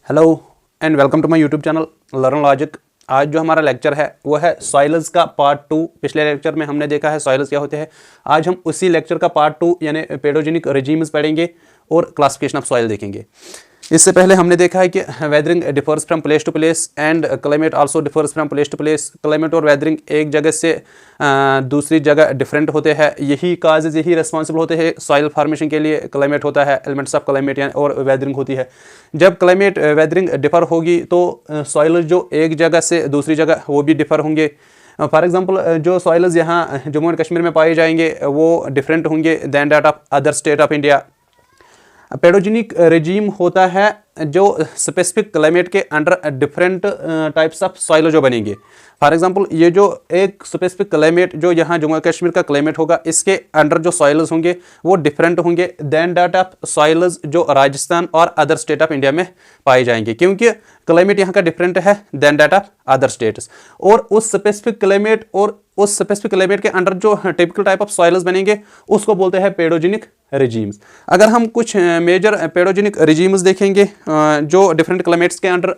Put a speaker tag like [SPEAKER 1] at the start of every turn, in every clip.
[SPEAKER 1] Hello and welcome to my YouTube channel learn logic. आज जो हमारा लेक्चर है वो है सॉइल्स का पार्ट 2। पिछले लेक्चर में हमने देखा है सॉइल्स क्या होते हैं। आज हम उसी लेक्चर का पार्ट 2 यानी पेडोजेनिक रेजिम्स पढ़ेंगे और क्लासिफिकेशन ऑफ सॉइल देखेंगे। इससे पहले हमने देखा है कि weathering differs from place to place and climate also differs from place to place. Climate और वेदरिंग एक जगह से दूसरी जगह डिफरेंट होते हैं। यही काजेज, यही रिस्पॉन्सिबल होते हैं सॉइल फार्मेशन के लिए। क्लाइमेट होता है, एलिमेंट्स ऑफ क्लाइमेट और वेदरिंग होती है। जब क्लाइमेट वेदरिंग डिफर होगी तो सॉइल जो एक जगह से दूसरी जगह वो भी डिफर होंगे। फॉर एग्जांपल जो सॉइल्स यहाँ जम्मू एंड कश्मीर में पाए जाएंगे वो डिफरेंट होंगे than that of other state of India. Pedogenic regime होता है जो स्पेसिफिक क्लाइमेट के under different types of soil जो बनेंगे। फॉर एग्जांपल ये जो एक स्पेसिफिक क्लाइमेट जो यहाँ जम्मू कश्मीर का क्लाइमेट होगा, इसके अंडर जो सॉइल्स होंगे वो डिफरेंट होंगे दैन दैट ऑफ सॉइल्स जो राजस्थान और अदर स्टेट ऑफ इंडिया में पाए जाएंगे, क्योंकि क्लाइमेट यहाँ का डिफरेंट है than that of other states. और उस स्पेसिफिक क्लाइमेट के अंडर जो टिपिकल टाइप ऑफ सॉइल्स बनेंगे उसको बोलते हैं पेडोजेनिक रेजिम्स। अगर हम कुछ मेजर पेडोजेनिक रेजिम्स देखेंगे जो डिफरेंट क्लाइमेट्स के अंडर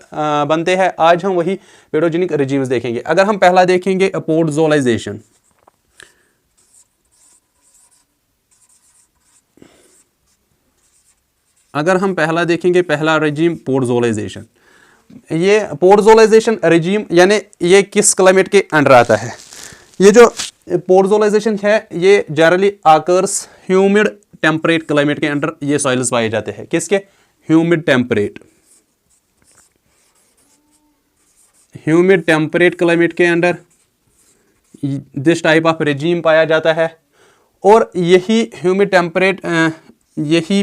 [SPEAKER 1] बनते हैं, आज हम वही पेडोजेनिक रेजिम्स देखेंगे। अगर हम पहला देखेंगे पोडजोलाइजेशन। पहला रेजिम पोडजोलाइजेशन। ये पोडजोलाइजेशन रेजिम यानी ये किस क्लाइमेट के अंडर आता है? ये जो पोडजोलाइजेशन है ये generally occurs humid temperate climate के अंडर ये सॉइल्स पाए जाते हैं। किसके? ह्यूमिड टेम्परेट क्लाइमेट के under this type of regime पाया जाता है। और यही ह्यूमिड टेम्परेट यही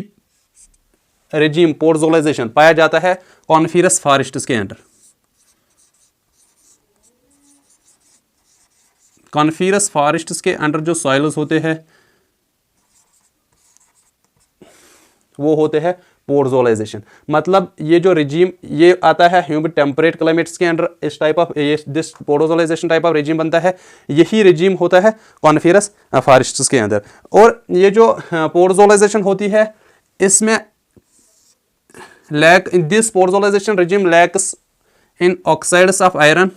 [SPEAKER 1] रेजिम पोडजोलाइजेशन पाया जाता है कॉनिफरस फॉरेस्ट्स के अंडर। कॉनिफरस फॉरेस्ट्स के अंडर जो सॉइल्स होते हैं वो होते हैं पोडजोलाइजेशन। मतलब ये जो रेजिम ये आता है ह्यूमिड टेम्परेट क्लाइमेट्स के अंडर, इस type of this podzolization type of regime बनता है। यही रेजिम होता है कॉनिफरस फॉरेस्ट्स के अंदर। और ये जो पोडजोलाइजेशन होती है इसमें this podzolization regime lacks in oxides of iron.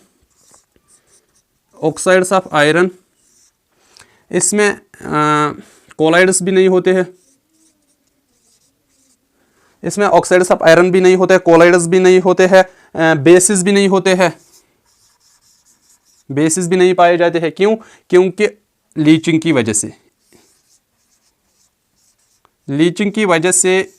[SPEAKER 1] इसमें कोलाइड्स भी नहीं होते हैं, इसमें ऑक्साइड्स ऑफ आयरन भी नहीं होते हैं, कोलाइड्स भी नहीं होते हैं, बेसिस भी नहीं होते हैं, बेसिस भी नहीं पाए जाते हैं। क्यों? क्योंकि लीचिंग की वजह से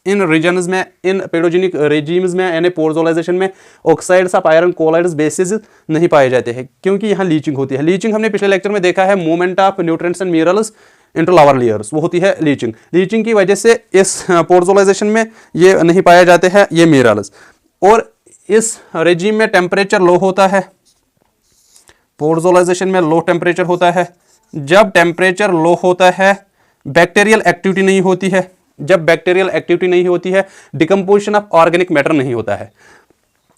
[SPEAKER 1] इन रीजन्स में, इन पेडोजेनिक रेजिम्स में यानी पोडजोलाइजेशन में oxides of iron, colloids, bases नहीं पाए जाते हैं, क्योंकि यहाँ लीचिंग होती है। लीचिंग हमने पिछले लेक्चर में देखा है, movement of nutrients and minerals into lower layers, वो होती है लीचिंग की वजह से इस पोडजोलाइजेशन में ये नहीं पाए जाते हैं ये मिनरल्स। और इस रेजिम में टेम्परेचर लो होता है, पोडजोलाइजेशन में लो टेम्परेचर होता है। जब टेम्परेचर लो होता है बैक्टीरियल एक्टिविटी नहीं होती है। जब बैक्टीरियल एक्टिविटी नहीं होती है डिकम्पोजिशन ऑफ ऑर्गेनिक मैटर नहीं होता है।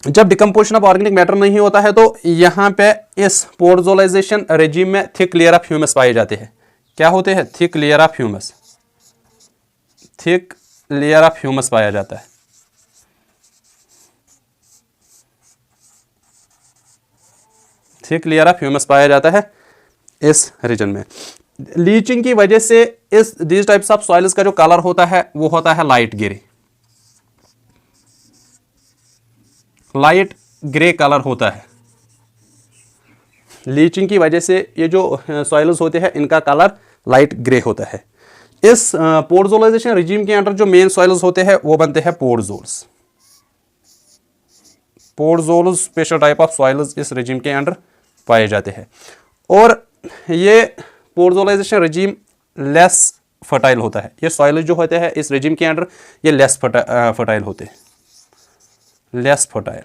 [SPEAKER 1] जब डिकम्पोजिशन ऑफ ऑर्गेनिक मैटर नहीं होता है तो यहाँ पे इस पोडजोलाइजेशन रेजिम में थिक लेयर ऑफ ह्यूमस पाए जाते हैं। क्या होते हैं? थिक लेयर ऑफ ह्यूमस पाया जाता है। थिक लेयर ऑफ ह्यूमस पाया जाता है इस रीजन में। लीचिंग की वजह से दिस टाइप्स ऑफ सॉइल्स का जो कलर होता है वो होता है लाइट ग्रे कलर होता है। लीचिंग की वजह से ये जो सॉइल्स होते हैं इनका कलर लाइट ग्रे होता है। इस पोडजोलाइजेशन रेजिम के अंडर जो मेन सॉइल्स होते हैं वो बनते हैं पोडजोल्स। स्पेशल टाइप ऑफ सॉइल्स इस रेजिम के अंडर पाए जाते हैं। और ये पोडजोलाइजेशन रेजिम लेस फर्टाइल होता है। ये सॉइल जो होते हैं इस रेजिम के अंडर ये लेस फर्टाइल होते हैं, लेस फर्टाइल।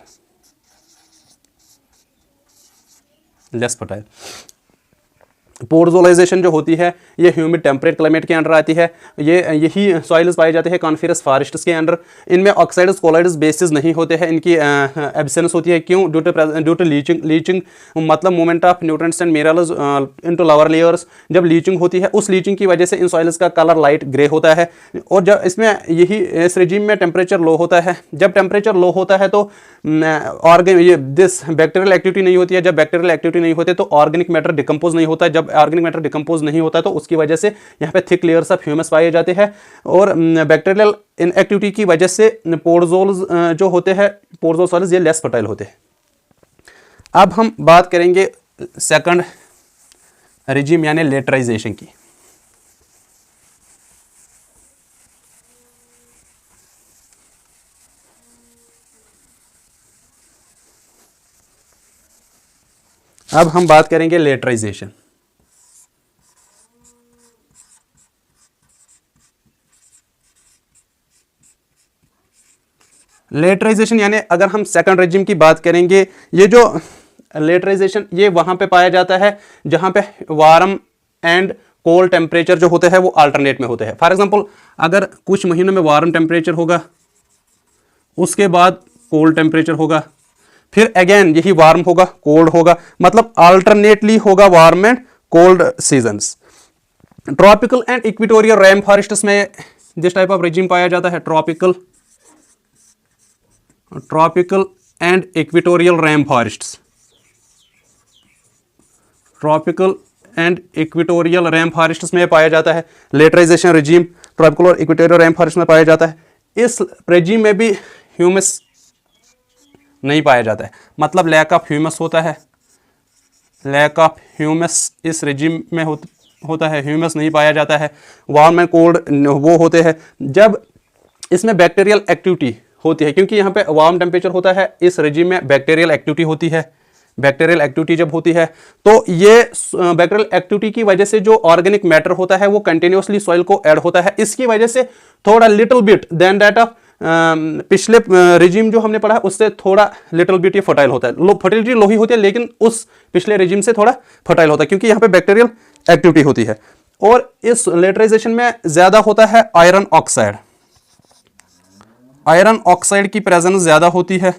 [SPEAKER 1] पोर्जोलाइजेशन जो होती है ये ह्यूमिड टेम्परेट क्लाइमेट के अंडर आती है। यही सॉइल्स पाए जाते हैं कॉनिफेरस फॉरेस्ट्स के अंडर। इनमें ऑक्साइड्स कोलाइड्स बेसिस नहीं होते हैं, इनकी एब्सेंस होती है। क्यों? ड्यू टू लीचिंग मतलब movement of nutrients and minerals into lower layers. जब लीचिंग होती है उस लीचिंग की वजह से इन सॉइल्स का कलर लाइट ग्रे होता है। और जब इसमें यही इस रिजीम में टेम्परेचर लो होता है। जब टेम्परेचर लो होता है तो दिस बैक्टीरियल एक्टिविटी नहीं होती है। जब बैक्टीरियल एक्टिविटी नहीं होती तो ऑर्गेनिक मैटर डिकम्पोज नहीं होता है। जब ऑर्गेनिक मैटर डिकम्पोज नहीं होता तो उसकी वजह से यहाँ पे थिक लेयर्स ऑफ ह्यूमस पाए जाते हैं। और बैक्टीरियल इनएक्टिविटी की वजह से पोरजोल्स जो होते हैं, पोरजोल सॉइल्स, ये लेस फर्टाइल होते हैं। अब हम बात करेंगे सेकंड रिजीम यानी लेटराइजेशन की। अब हम बात करेंगे लेटराइजेशन। लेटराइजेशन यानी अगर हम सेकंड रेजिम की बात करेंगे, ये जो लेटराइजेशन ये वहां पे पाया जाता है जहां पे वार्म एंड कोल्ड टेम्परेचर जो होते हैं वो अल्टरनेट में होते हैं। फॉर एग्जांपल अगर कुछ महीनों में वार्म टेम्परेचर होगा, उसके बाद कोल्ड टेम्परेचर होगा, फिर अगेन यही वार्म होगा, कोल्ड होगा, मतलब अल्टरनेटली होगा warm and cold seasons. Tropical and equatorial rain forests में दिस टाइप ऑफ रेजिम पाया जाता है। Tropical and equatorial rain forests, tropical and equatorial rain forests में पाया जाता है। लेटराइजेशन रेजिम ट्रॉपिकल और इक्वेटोरियल रेन फॉरेस्ट में पाया जाता है। इस रेजिम में भी ह्यूमस नहीं पाया जाता है, मतलब लैक ऑफ ह्यूमस होता है। लैक ऑफ ह्यूमस इस रेजिम में होता है, ह्यूमस नहीं पाया जाता है। वार्म एंड कोल्ड वो होते हैं जब इसमें बैक्टीरियल एक्टिविटी होती है, क्योंकि यहाँ पे वार्म टेम्परेचर होता है, इस रेजिम में बैक्टीरियल एक्टिविटी होती है। बैक्टीरियल एक्टिविटी जब होती है तो ये बैक्टीरियल एक्टिविटी की वजह से जो ऑर्गेनिक मैटर होता है वो कंटिन्यूसली सॉइल को ऐड होता है। इसकी वजह से थोड़ा little bit than that of पिछले रेजिम जो हमने पढ़ा है उससे थोड़ा लिटिल बिट ये फर्टाइल होता है। फर्टिलिटी लो ही होती है, लेकिन उस पिछले रेजिम से थोड़ा फर्टाइल होता है क्योंकि यहाँ पे बैक्टीरियल एक्टिविटी होती है। और इस लेटराइजेशन में ज्यादा होता है आयरन ऑक्साइड। आयरन ऑक्साइड की प्रेजेंस ज्यादा होती है।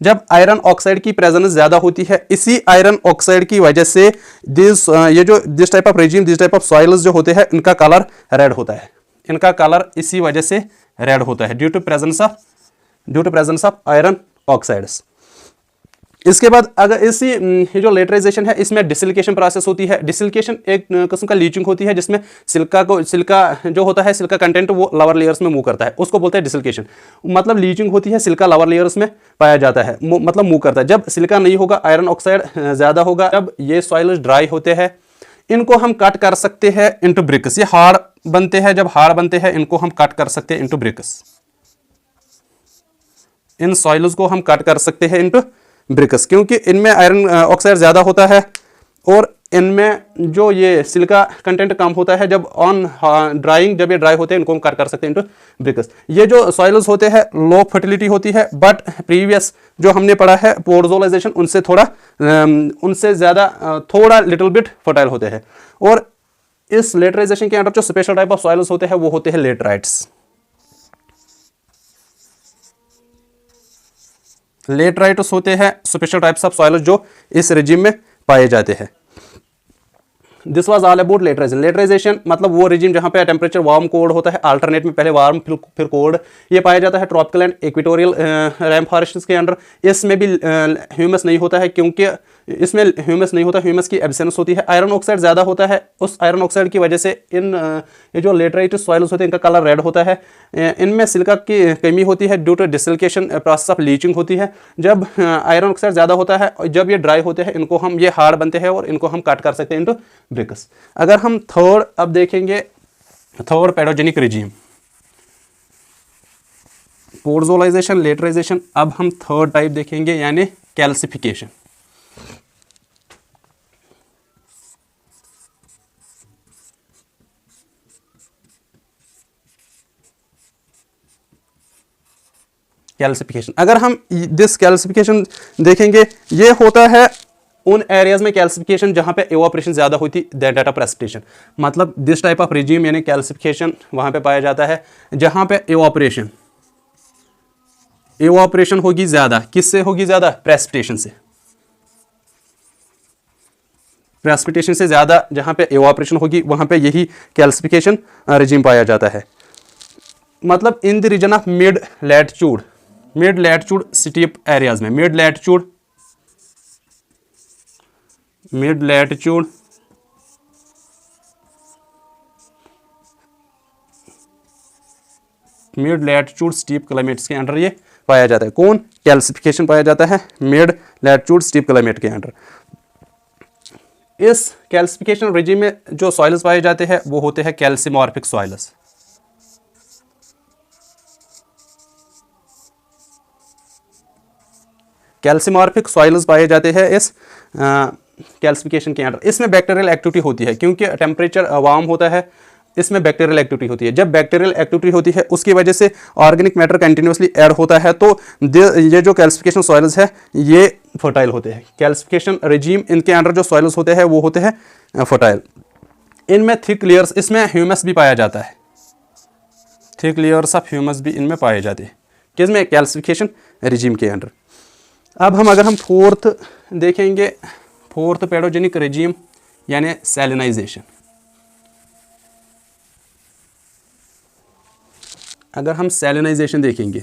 [SPEAKER 1] जब आयरन ऑक्साइड की प्रेजेंस ज्यादा होती है, इसी आयरन ऑक्साइड की वजह से this type of regime, this type of soils जो होते हैं इनका कलर रेड होता है। इनका कलर इसी वजह से रेड होता है due to presence of iron oxides. इसके बाद अगर ये जो लेटराइजेशन है इसमें डिसिलिकेशन प्रोसेस होती है। डिसिलिकेशन एक किस्म का लीचिंग होती है जिसमें सिल्का जो होता है, सिल्का कंटेंट वो लोअर लेयर्स में मूव करता है, उसको बोलते हैं डिसिलिकेशन। मतलब लीचिंग होती है, सिल्का लोअर लेयर्स में पाया जाता है, मतलब मूव करता है। जब सिल्का नहीं होगा, आयरन ऑक्साइड ज्यादा होगा, जब ये सॉइल्स ड्राई होते हैं इनको हम कट कर सकते हैं इनटू ब्रिक्स। ये हार्ड बनते हैं, जब हार्ड बनते हैं इनको हम कट कर सकते हैं इनटू ब्रिक्स। इन सॉइल्स को हम कट कर सकते हैं इनटू ब्रिक्स क्योंकि इनमें आयरन ऑक्साइड ज्यादा होता है और इनमें जो ये सिलिका कंटेंट कम होता है। जब ऑन ड्राइंग, जब ये ड्राई होते हैं इनको हम कट कर सकते हैं इनटू ब्रिक्स। ये जो सॉइल्स होते हैं लो फर्टिलिटी होती है, बट प्रीवियस जो हमने पढ़ा है पोर्जोलाइजेशन उनसे ज्यादा थोड़ा लिटिल बिट फर्टाइल होते हैं। और इस लेटराइजेशन के अंदर जो स्पेशल टाइप ऑफ सॉइल्स होते हैं वो होते हैं लेटराइट्स। लेटराइट्स होते हैं स्पेशल टाइप्स ऑफ सॉइल्स जो इस रेजिम में पाए जाते हैं। This was all about laterisation. Laterisation मतलब वो रेजिम जहां पे टेम्परेचर वार्म कोल्ड होता है, अल्टरनेट में पहले वार्म फिर कोल्ड, ये पाया जाता है tropical and equatorial rain forests के अंदर। इसमें भी ह्यूमस नहीं होता है क्योंकि इसमें ह्यूमस नहीं होता, ह्यूमस की एब्सेंस होती है। आयरन ऑक्साइड ज्यादा होता है, उस आयरन ऑक्साइड की वजह से ये जो लेटराइट सॉइल्स होते हैं इनका कलर रेड होता है। इनमें सिलिका की कमी होती है due to desilication process of leaching होती है। जब आयरन ऑक्साइड ज्यादा होता है और जब ये ड्राई होते हैं इनको हम, ये हार्ड बनते हैं और इनको हम कट कर सकते हैं इनटू ब्रिक्स। अगर हम थर्ड अब देखेंगे, थर्ड पैडोजेनिक रेजिम, पोर्जोलाइजेशन, लेटराइजेशन। अब हम थर्ड टाइप देखेंगे यानी कैल्सिफिकेशन। कैल्सिफिकेशन, अगर हम दिस कैल्सिफिकेशन देखेंगे, ये होता है उन एरियाज में कैल्सिफिकेशन जहां पे एवापोरेशन ज़्यादा होती दैट डाटा प्रेसिपिटेशन, मतलब दिस टाइप ऑफ रिजीम यानी कैल्सिफिकेशन वहां पे पाया जाता है जहां पे एवापोरेशन होगी ज़्यादा। किससे होगी ज़्यादा? प्रेसिपिटेशन से। प्रेसिपिटेशन से ज़्यादा जहां पे एवापोरेशन होगी वहां पे यही कैल्सिफिकेशन रिजीम पाया जाता है। मतलब in the region of mid latitude steppe areas में, मिड लैटिट्यूड स्टीप क्लाइमेट्स के अंडर ये पाया जाता है। कौन? कैल्सिफिकेशन पाया जाता है मिड लैटिट्यूड स्टीप क्लाइमेट के अंडर। इस कैल्सिफिकेशन रिजीम में जो सॉइल्स पाए जाते हैं वो होते हैं कैल्सिमॉर्फिक सॉइल्स। कैल्सिमॉर्फिक सॉइल्स पाए जाते हैं इस कैल्सिफिकेशन के अंडर। इसमें बैक्टीरियल एक्टिविटी होती है क्योंकि टेम्परेचर वार्म होता है, इसमें बैक्टीरियल एक्टिविटी होती है। जब बैक्टीरियल एक्टिविटी होती है उसकी वजह से ऑर्गेनिक मैटर कंटिन्यूसली ऐड होता है, तो ये जो कैल्सिफिकेशन सॉइल्स है ये फर्टाइल होते हैं। कैल्सिफिकेशन रिजीम इनके अंडर जो सॉइल्स होते हैं वो होते हैं फर्टाइल। इनमें थिक लेयर्स, इसमें ह्यूमस भी पाया जाता है, थिक लेयर्स ऑफ ह्यूमस भी इनमें पाए जाते हैं। किसमें? कैल्सिफिकेशन रिजीम के अंडर। अब अगर हम फोर्थ देखेंगे, फोर्थ पेडोजेनिक रिजीम यानी सैलिनाइजेशन। अगर हम सैलिनाइजेशन देखेंगे,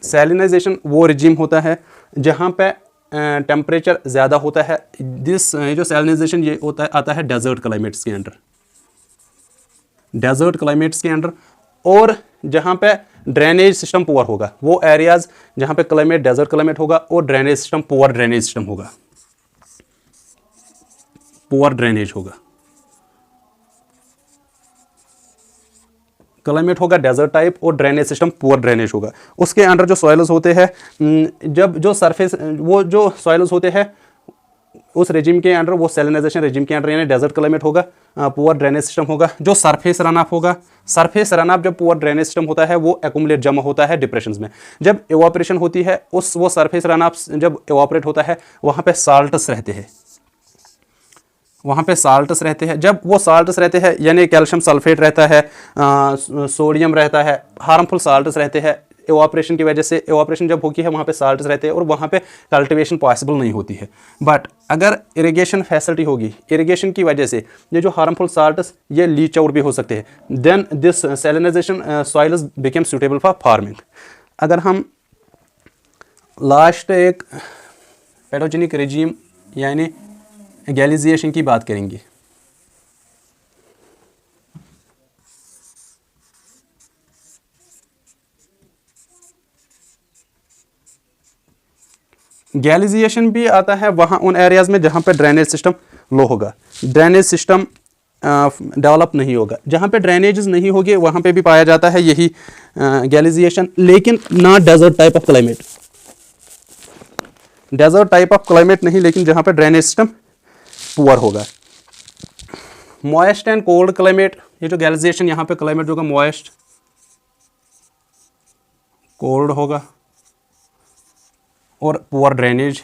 [SPEAKER 1] सैलिनाइजेशन वो रिजीम होता है जहां पे टेम्परेचर ज़्यादा होता है। जो सैलिनाइजेशन ये होता है आता है डेजर्ट क्लाइमेट्स के अंडर, और जहां पे ड्रेनेज सिस्टम पुअर होगा, वो एरियाज जहां पे क्लाइमेट डेजर्ट क्लाइमेट होगा और drainage system poor drainage system होगा, पुअर ड्रेनेज होगा। क्लाइमेट होगा डेजर्ट टाइप और ड्रेनेज सिस्टम पुअर ड्रेनेज होगा। उसके अंडर जो सॉइल्स होते हैं, जब जो सरफेस वो जो सॉइल्स होते हैं उस रेजिम के अंडर, वो सैलिनाइजेशन रेजिम के अंडर यानी डेजर्ट क्लाइमेट होगा, पुअर ड्रेनेज सिस्टम होगा। जो सरफेस रन ऑफ होगा, सरफेस रन ऑफ जब पुअर ड्रेनेज सिस्टम होता है वो एक्यूमुलेट जमा होता है डिप्रेशंस में। जब एवापोरेशन होती है वो सरफेस रन ऑफ जब एवापोरेट होता है वहाँ पे साल्ट्स रहते हैं, जब वो साल्ट्स रहते हैं यानी कैल्शियम सल्फेट रहता है, सोडियम रहता है, हार्मफुल साल्ट्स रहते हैं। एवापोरेशन की वजह से, एवापोरेशन जब होती है वहाँ पे साल्ट्स रहते हैं और वहाँ पे कल्टीवेशन पॉसिबल नहीं होती है। बट अगर इरिगेशन फैसिलिटी होगी, इरिगेशन की वजह से ये जो हार्मफुल साल्ट्स ये लीच आउट भी हो सकते हैं, then this salinization soils become suitable for farming. अगर हम लास्ट एक पेडोजेनिक रिजीम यानी गैलिजिएशन की बात करेंगे, गैलिजिएशन भी आता है वहाँ उन एरियाज़ में जहाँ पे ड्रेनेज सिस्टम लो होगा, ड्रेनेज सिस्टम डेवलप नहीं होगा। जहाँ पे ड्रेनेजेस नहीं होगी वहाँ पे भी पाया जाता है यही गैलिजिएशन, लेकिन ना desert type of climate, desert type of climate नहीं, लेकिन जहाँ पे ड्रेनेज सिस्टम पुअर होगा। मॉइस्ट एंड कोल्ड क्लाइमेट, ये जो गैलिजिएशन यहाँ पे क्लाइमेट जो होगा मॉइस्ट कोल्ड होगा और पुअर ड्रेनेज।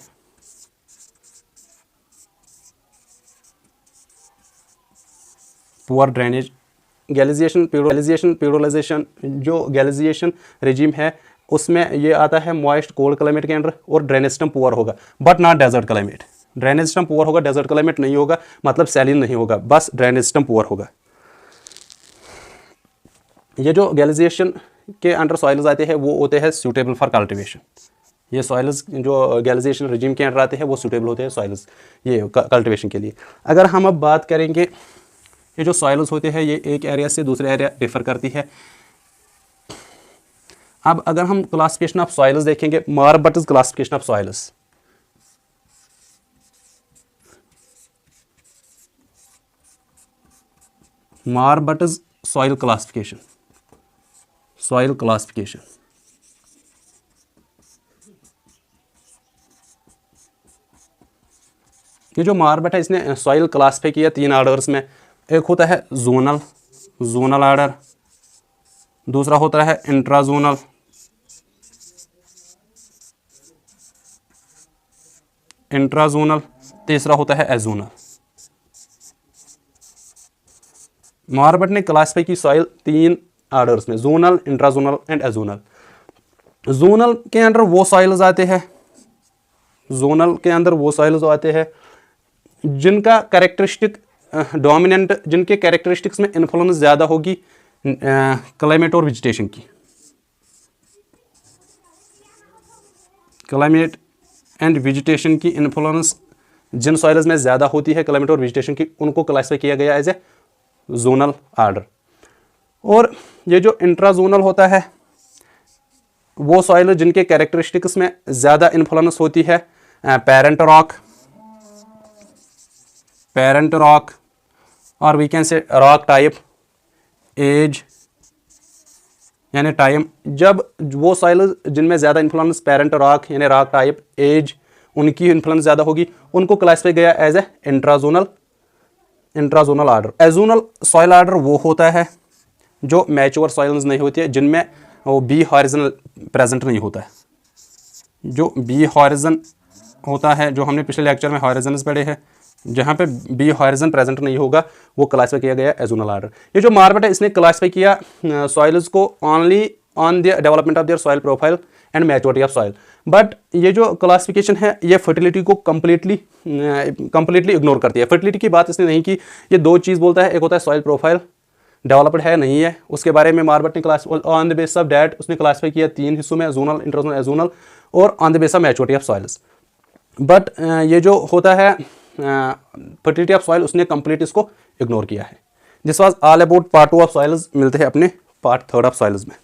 [SPEAKER 1] गैलिजिएशन पेडोलाइजेशन, जो गैलिजिएशन रिजीम है उसमें ये आता है मॉइस्ट कोल्ड क्लाइमेट के अंदर और ड्रेनेज सिस्टम पुअर होगा, but not desert climate. Drainage system poor होगा, डेजर्ट क्लाइमेट नहीं होगा, मतलब सैलिन नहीं होगा, बस ड्रेनेज सिस्टम पुअर होगा। ये जो गैलिजिएशन के अंडर सॉइल्स आते हैं वो होते हैं सूटेबल फॉर कल्टीवेशन। ये सॉइल्स जो गैलिजिएशन रिजीम के अंडर आते हैं वो सूटेबल होते हैं सॉइल्स ये कल्टीवेशन के लिए। अगर हम अब बात करेंगे, ये जो सॉइल्स होते हैं ये एक एरिया से दूसरे एरिया डिफर करती है। अब अगर हम क्लासिफिकेशन ऑफ सॉइल्स देखेंगे, Marbut's classification of soils, Marbut's soil classification, ये जो मार्बट है इसने सॉइल क्लासिफाई किया 3 ऑर्डर्स में। एक होता है जोनल ऑर्डर, दूसरा होता है इंट्राजोनल, तीसरा होता है एजोनल। मारबट ने क्लासिफाई की सॉइल 3 आर्डर्स में, zonal, intrazonal and azonal. Zonal के अंदर वो सॉइल्स आते हैं, जिनका कैरेक्टरिस्टिक डोमिनेंट, जिनके कैरेक्टरिस्टिक्स में इन्फ्लुएंस ज़्यादा होगी क्लाइमेट और वेजिटेशन की। क्लाइमेट एंड वेजिटेशन की इन्फ्लुएंस जिन सॉइल्स में ज़्यादा होती है क्लाइमेट और वेजिटेशन की, उनको क्लासिफाई किया गया एज ए जोनल आर्डर। और ये जो इंट्राजोनल होता है वो सॉइल जिनके कैरेक्टरिस्टिक्स में ज़्यादा इन्फ्लुएंस होती है पेरेंट रॉक और we can say rock type, age यानी टाइम। जब वो सॉइल जिनमें ज़्यादा इन्फ्लुएंस पेरेंट रॉक यानी रॉक टाइप, एज, उनकी इन्फ्लुएंस ज़्यादा होगी, उनको क्लासिफाई गया as a intrazonal order. Azonal soil order वो होता है जो मैच्योर सॉइल्स नहीं होती है, जिनमें वो बी हॉरिजन प्रेजेंट नहीं होता है। जो बी हॉरिजन होता है, जो हमने पिछले लेक्चर में हॉरिजन्स पढ़े हैं, जहाँ पे बी हॉरिजन प्रेजेंट नहीं होगा, वो क्लासिफाई किया गया एजोनल आर्डर। ये जो मार्बट है इसने क्लासिफाई किया सॉइल्स को only on the development of their soil profile and maturity of soil. But ये जो क्लासिफिकेशन है ये फर्टिलिटी को कम्प्लीटली इग्नोर करती है। फर्टिलिटी की बात इसने नहीं की, ये दो चीज़ बोलता है, एक होता है सॉइल प्रोफाइल डेवलप्ड है नहीं है, उसके बारे में मार्बट ने class on the base of that उसने क्लासिफाई किया 3 हिस्सों में, जोनल, इंट्राजोनल, एजोनल, और on the base of maturity of soils. But ये जो होता है फर्टिलिटी ऑफ सॉइल, उसने कंप्लीट इसको इग्नोर किया है। This was all about part 2 of soils. मिलते हैं अपने पार्ट 3 ऑफ सॉइल्स में।